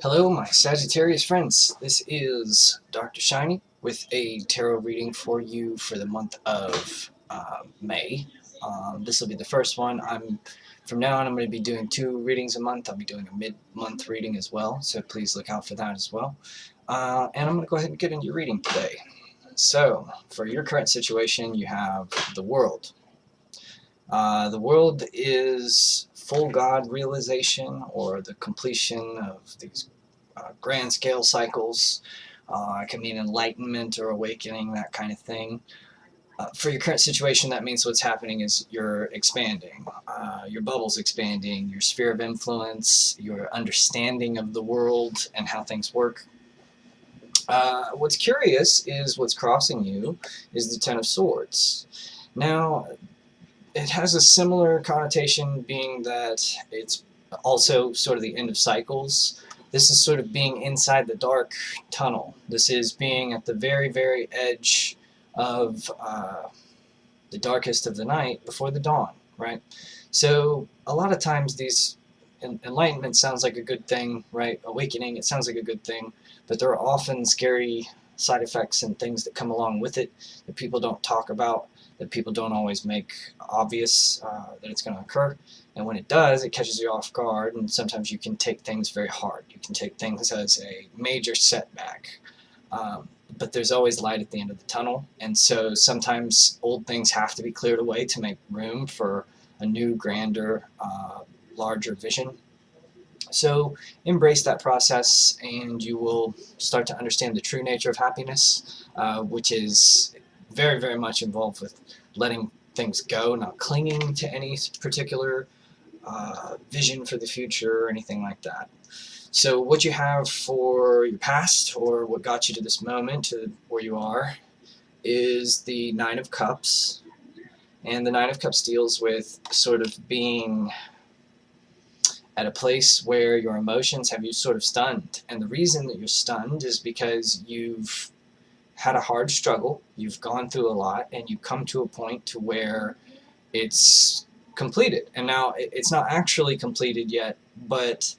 Hello, my Sagittarius friends. This is Dr. Shiny with a tarot reading for you for the month of May. This will be the first one. From now on, I'm going to be doing 2 readings a month. I'll be doing a mid-month reading as well, so please look out for that as well. And I'm going to go ahead and get into your reading today. So, for your current situation, you have the world. The world is full God realization, or the completion of these grand scale cycles. It can mean enlightenment or awakening, that kind of thing. For your current situation, that means what's happening is you're expanding. Your bubble's expanding, your sphere of influence, your understanding of the world and how things work. What's curious is what's crossing you is the Ten of Swords. Now, it has a similar connotation, being that it's also sort of the end of cycles. This is sort of being inside the dark tunnel. This is being at the very, very edge of the darkest of the night before the dawn, right? So a lot of times these enlightenment sounds like a good thing, right? Awakening, it sounds like a good thing, but there are often scary side effects and things that come along with it that people don't talk about, that people don't always make obvious that it's going to occur. And when it does, it catches you off guard, and sometimes you can take things very hard. You can take things as a major setback. But there's always light at the end of the tunnel, and so sometimes old things have to be cleared away to make room for a new, grander, larger vision. So embrace that process, and you will start to understand the true nature of happiness, which is very, very much involved with letting things go, not clinging to any particular vision for the future or anything like that. So what you have for your past, or what got you to this moment, to where you are, is the Nine of Cups. And the Nine of Cups deals with sort of being at a place where your emotions have you sort of stunned. And the reason that you're stunned is because you've had a hard struggle, you've gone through a lot, and you've come to a point to where it's completed. And now it's not actually completed yet, but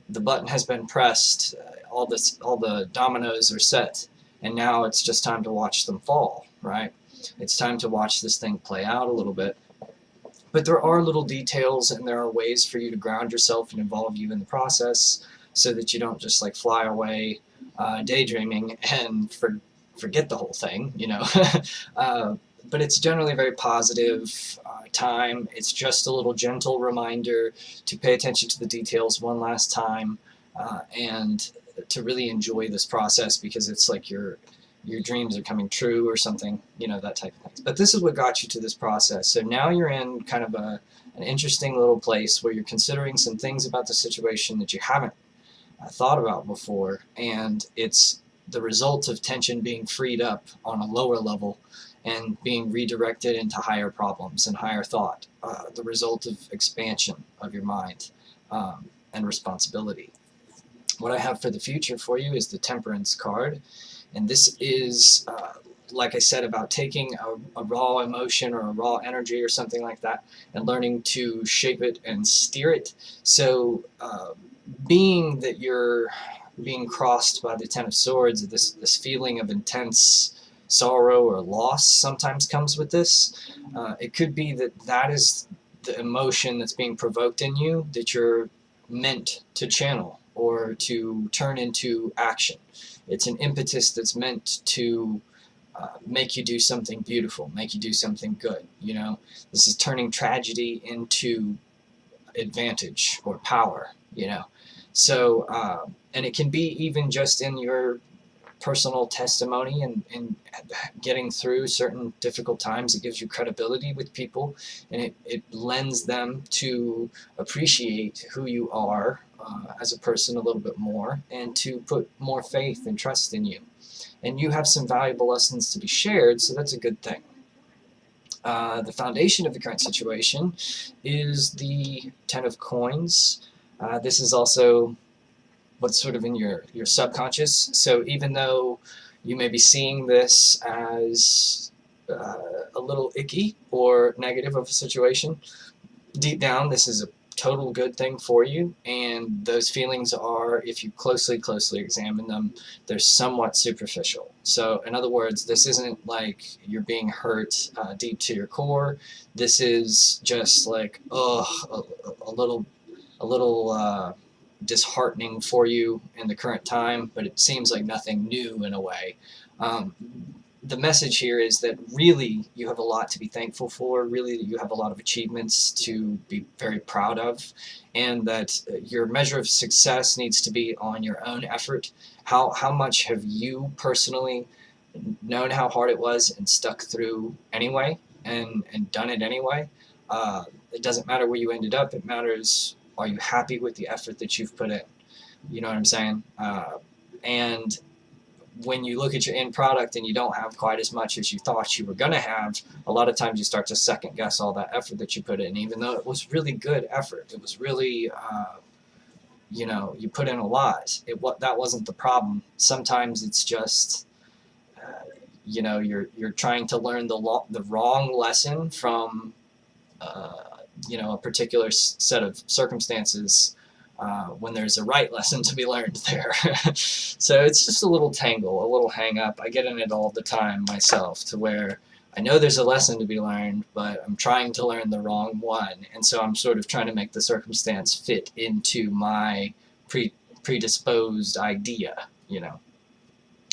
the button has been pressed, all the dominoes are set, and now it's just time to watch them fall, right? It's time to watch this thing play out a little bit. But there are little details, and there are ways for you to ground yourself and involve you in the process, so that you don't just like fly away daydreaming and forget the whole thing, you know. But it's generally a very positive time. It's just a little gentle reminder to pay attention to the details one last time, and to really enjoy this process, because it's like your dreams are coming true or something, you know, that type of thing. But this is what got you to this process. So now you're in kind of an interesting little place where you're considering some things about the situation that you haven't thought about before, and it's the result of tension being freed up on a lower level and being redirected into higher problems and higher thought, the result of expansion of your mind and responsibility. What I have for the future for you is the Temperance card, and this is, like I said, about taking a raw emotion or a raw energy or something like that and learning to shape it and steer it. So being that you're being crossed by the Ten of Swords, this feeling of intense sorrow or loss sometimes comes with this. It could be that is the emotion that's being provoked in you, that you're meant to channel or to turn into action. It's an impetus that's meant to make you do something beautiful, make you do something good. You know, this is turning tragedy into advantage or power, you know. So, and it can be even just in your personal testimony and getting through certain difficult times. It gives you credibility with people, and it lends them to appreciate who you are as a person a little bit more, and to put more faith and trust in you. And you have some valuable lessons to be shared, so that's a good thing. The foundation of the current situation is the Ten of Coins. This is also what's sort of in your subconscious. So even though you may be seeing this as a little icky or negative of a situation, deep down this is a total good thing for you, and those feelings are, if you closely examine them, they're somewhat superficial. So in other words, this isn't like you're being hurt deep to your core. This is just like, a little disheartening for you in the current time, but it seems like nothing new in a way. Um, the message here is that really you have a lot to be thankful for, really you have a lot of achievements to be very proud of, and that your measure of success needs to be on your own effort. How much have you personally known how hard it was and stuck through anyway, and done it anyway? It doesn't matter where you ended up, it matters, are you happy with the effort that you've put in? You know what I'm saying? And when you look at your end product and you don't have quite as much as you thought you were going to have, a lot of times you start to second guess all that effort that you put in, even though it was really good effort. It was really, you put in a lot. That wasn't the problem. Sometimes it's just, you're trying to learn the wrong lesson from, a particular set of circumstances, when there's a right lesson to be learned there. So it's just a little tangle, a little hang up. I get in it all the time myself, to where I know there's a lesson to be learned, but I'm trying to learn the wrong one. And so I'm sort of trying to make the circumstance fit into my predisposed idea,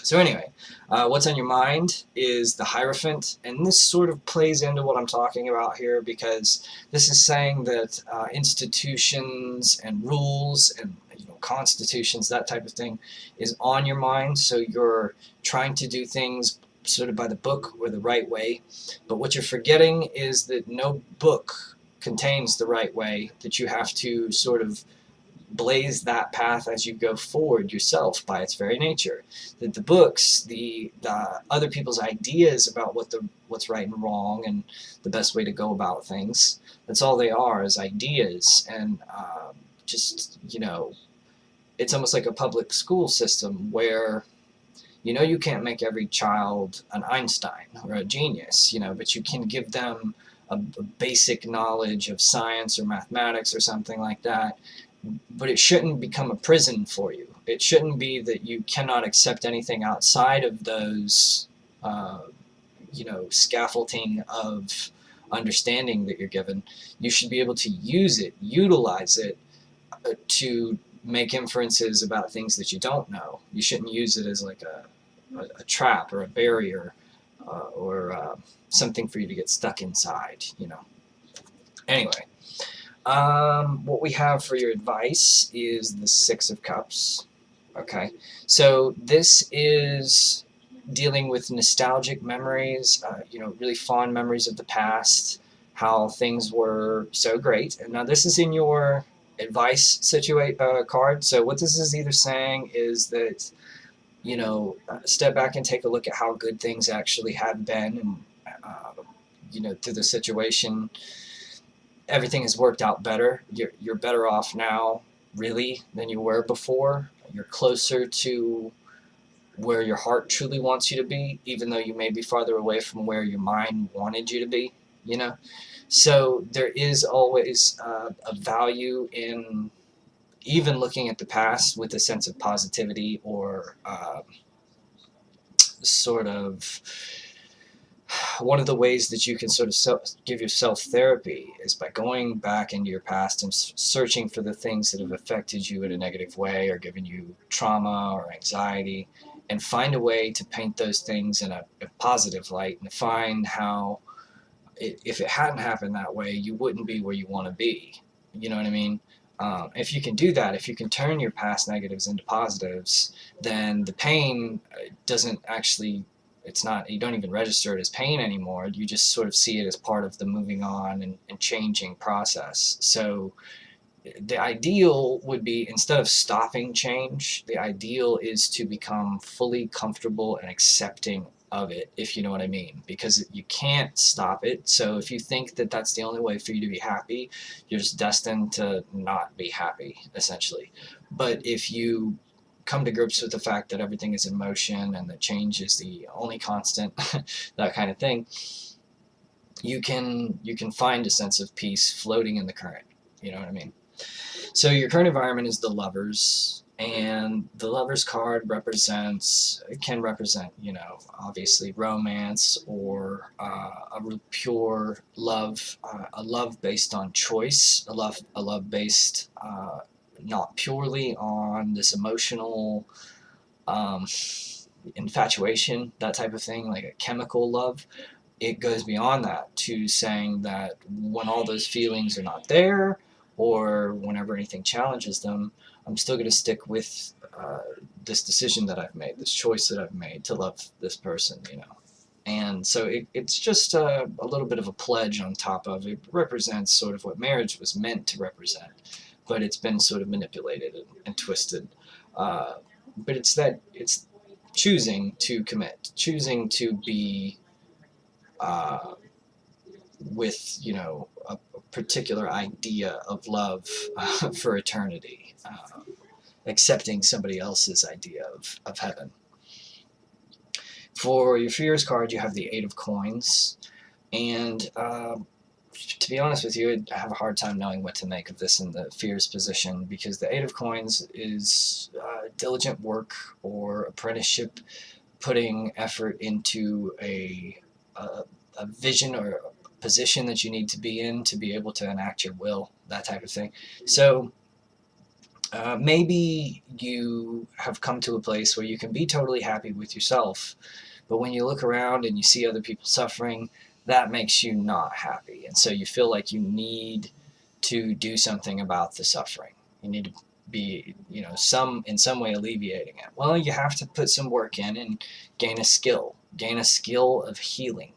So anyway, what's on your mind is the Hierophant, and this sort of plays into what I'm talking about here, because this is saying that institutions and rules and constitutions, that type of thing, is on your mind. So you're trying to do things sort of by the book or the right way, but what you're forgetting is that no book contains the right way, that you have to sort of blaze that path as you go forward yourself by its very nature. That the books, the other people's ideas about what's right and wrong and the best way to go about things, that's all they are, is ideas. And it's almost like a public school system where you can't make every child an Einstein or a genius, but you can give them a basic knowledge of science or mathematics or something like that. But it shouldn't become a prison for you. It shouldn't be that you cannot accept anything outside of those, scaffolding of understanding that you're given. You should be able to utilize it to make inferences about things that you don't know. You shouldn't use it as like a trap or a barrier, or something for you to get stuck inside, Anyway. What we have for your advice is the Six of Cups. Okay, so this is dealing with nostalgic memories, really fond memories of the past, how things were so great. And now this is in your advice card. So what this is either saying is that, step back and take a look at how good things actually have been, and, through the situation, everything has worked out better. You're better off now, really, than you were before. You're closer to where your heart truly wants you to be, even though you may be farther away from where your mind wanted you to be, So there is always a value in even looking at the past with a sense of positivity, or sort of one of the ways that you can sort of give yourself therapy is by going back into your past and searching for the things that have affected you in a negative way or given you trauma or anxiety, and find a way to paint those things in a positive light, and find how, if it hadn't happened that way, you wouldn't be where you want to be. You know what I mean? If you can do that, if you can turn your past negatives into positives, then the pain doesn't actually, you don't even register it as pain anymore. You just sort of see it as part of the moving on and changing process. So the ideal would be, instead of stopping change, the ideal is to become fully comfortable and accepting of it, if you know what I mean, because you can't stop it. So if you think that that's the only way for you to be happy, you're just destined to not be happy, essentially. But if you come to grips with the fact that everything is in motion and that change is the only constant, that kind of thing, you can find a sense of peace floating in the current. You know what I mean? So your current environment is the Lovers, and the Lovers card can represent, obviously romance or a real pure love, a love based on choice, a love based not purely on this emotional um, infatuation, that type of thing, like a chemical love. It goes beyond that to saying that when all those feelings are not there, or whenever anything challenges them, I'm still going to stick with this decision that I've made, this choice that I've made to love this person. And so it's just a little bit of a pledge on top of it. It represents sort of what marriage was meant to represent, but it's been sort of manipulated and twisted. Uh, but it's choosing to commit, choosing to be uh, with a particular idea of love for eternity, accepting somebody else's idea of heaven. For your fears card, you have the Eight of Coins, and to be honest with you, I have a hard time knowing what to make of this in the fears position, because the Eight of Coins is diligent work or apprenticeship, putting effort into a vision or a position that you need to be in to be able to enact your will, that type of thing. So maybe you have come to a place where you can be totally happy with yourself, but when you look around and you see other people suffering, that makes you not happy. And so you feel like you need to do something about the suffering. You need to be, in some way alleviating it. Well, you have to put some work in and gain a skill of healing,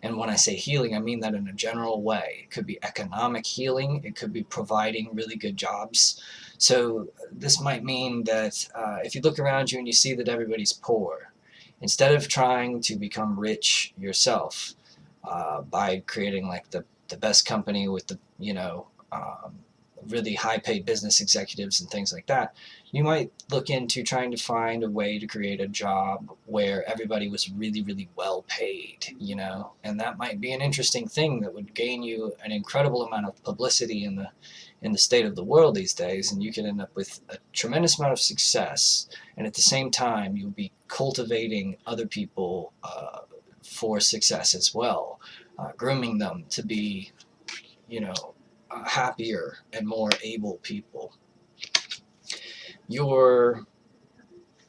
and when I say healing, I mean that in a general way. It could be economic healing. It could be providing really good jobs. So this might mean that if you look around you and you see that everybody's poor, instead of trying to become rich yourself by creating like the best company with the, really high paid business executives and things like that, you might look into trying to find a way to create a job where everybody was really, really well paid. And that might be an interesting thing that would gain you an incredible amount of publicity in the state of the world these days, and you could end up with a tremendous amount of success, and at the same time you'll be cultivating other people for success as well, grooming them to be, happier and more able people. Your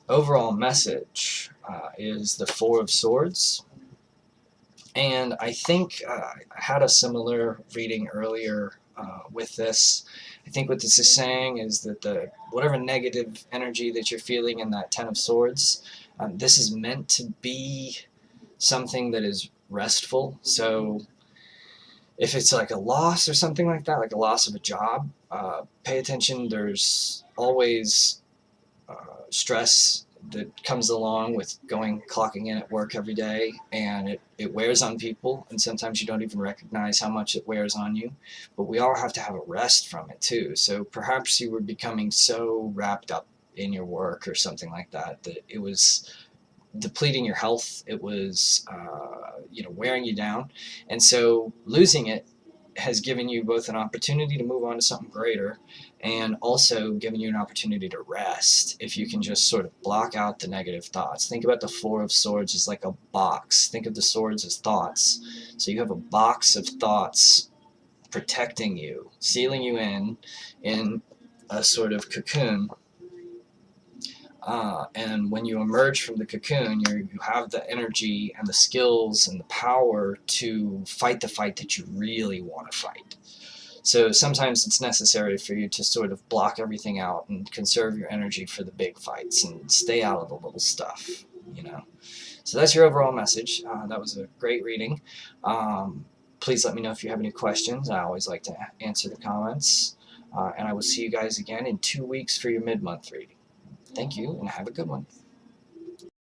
overall message is the Four of Swords. And I think I had a similar reading earlier with this. I think what this is saying is that whatever negative energy that you're feeling in that Ten of Swords, this is meant to be something that is restful. So if it's like a loss or something like that, like a loss of a job, pay attention. There's always stress that comes along with clocking in at work every day, and it wears on people, and sometimes you don't even recognize how much it wears on you. But we all have to have a rest from it too. So perhaps you were becoming so wrapped up in your work or something like that that it was depleting your health. It was wearing you down, and so losing it has given you both an opportunity to move on to something greater, and also given you an opportunity to rest if you can just sort of block out the negative thoughts. Think about the Four of Swords as like a box. Think of the swords as thoughts. So you have a box of thoughts protecting you, sealing you in a sort of cocoon. And when you emerge from the cocoon, you have the energy and the skills and the power to fight the fight that you really want to fight. So sometimes it's necessary for you to sort of block everything out and conserve your energy for the big fights and stay out of the little stuff. So that's your overall message. That was a great reading. Please let me know if you have any questions. I always like to answer the comments. And I will see you guys again in 2 weeks for your mid-month reading. Thank you, and have a good one.